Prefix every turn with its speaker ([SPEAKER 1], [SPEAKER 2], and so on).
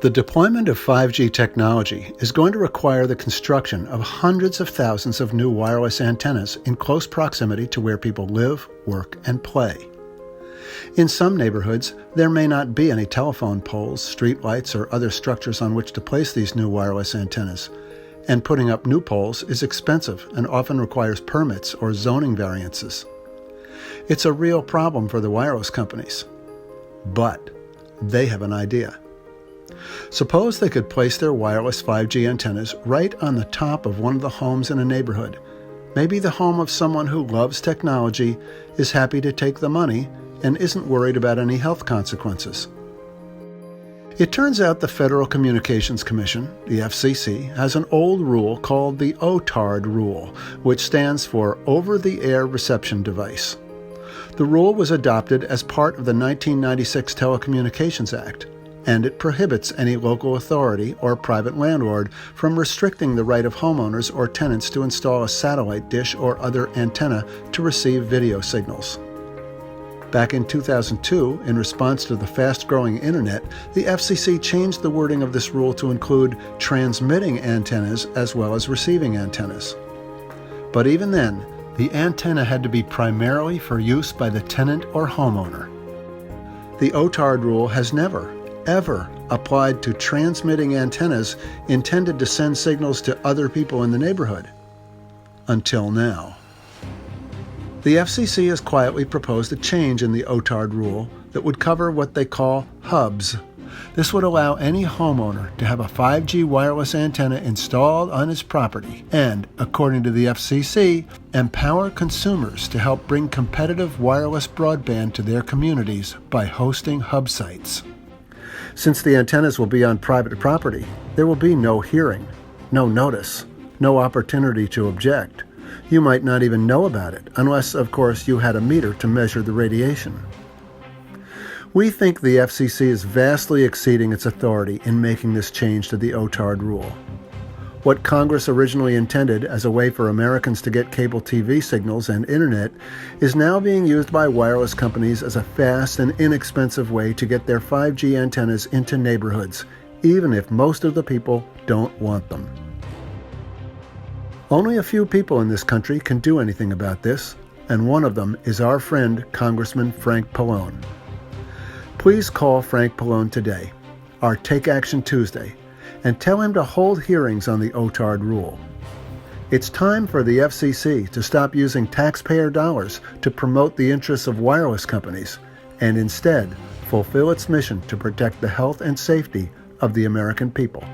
[SPEAKER 1] The deployment of 5G technology is going to require the construction of hundreds of thousands of new wireless antennas in close proximity to where people live, work, and play. In some neighborhoods, there may not be any telephone poles, streetlights, or other structures on which to place these new wireless antennas, and putting up new poles is expensive and often requires permits or zoning variances. It's a real problem for the wireless companies. But they have an idea. Suppose they could place their wireless 5G antennas right on the top of one of the homes in a neighborhood. Maybe the home of someone who loves technology, is happy to take the money, and isn't worried about any health consequences. It turns out the Federal Communications Commission, the FCC, has an old rule called the OTARD Rule, which stands for Over-the-Air Reception Device. The rule was adopted as part of the 1996 Telecommunications Act, and it prohibits any local authority or private landlord from restricting the right of homeowners or tenants to install a satellite dish or other antenna to receive video signals. Back in 2002, in response to the fast-growing internet, the FCC changed the wording of this rule to include transmitting antennas as well as receiving antennas. But even then, the antenna had to be primarily for use by the tenant or homeowner. The OTARD rule has never, ever applied to transmitting antennas intended to send signals to other people in the neighborhood. Until now. The FCC has quietly proposed a change in the OTARD rule that would cover what they call hubs. This would allow any homeowner to have a 5G wireless antenna installed on his property and, according to the FCC, empower consumers to help bring competitive wireless broadband to their communities by hosting hub sites. Since the antennas will be on private property, there will be no hearing, no notice, no opportunity to object. You might not even know about it, unless, of course, you had a meter to measure the radiation. We think the FCC is vastly exceeding its authority in making this change to the OTARD rule. What Congress originally intended as a way for Americans to get cable TV signals and internet is now being used by wireless companies as a fast and inexpensive way to get their 5G antennas into neighborhoods, even if most of the people don't want them. Only a few people in this country can do anything about this, and one of them is our friend Congressman Frank Pallone. Please call Frank Pallone today, our Take Action Tuesday, and tell him to hold hearings on the OTARD rule. It's time for the FCC to stop using taxpayer dollars to promote the interests of wireless companies and instead fulfill its mission to protect the health and safety of the American people.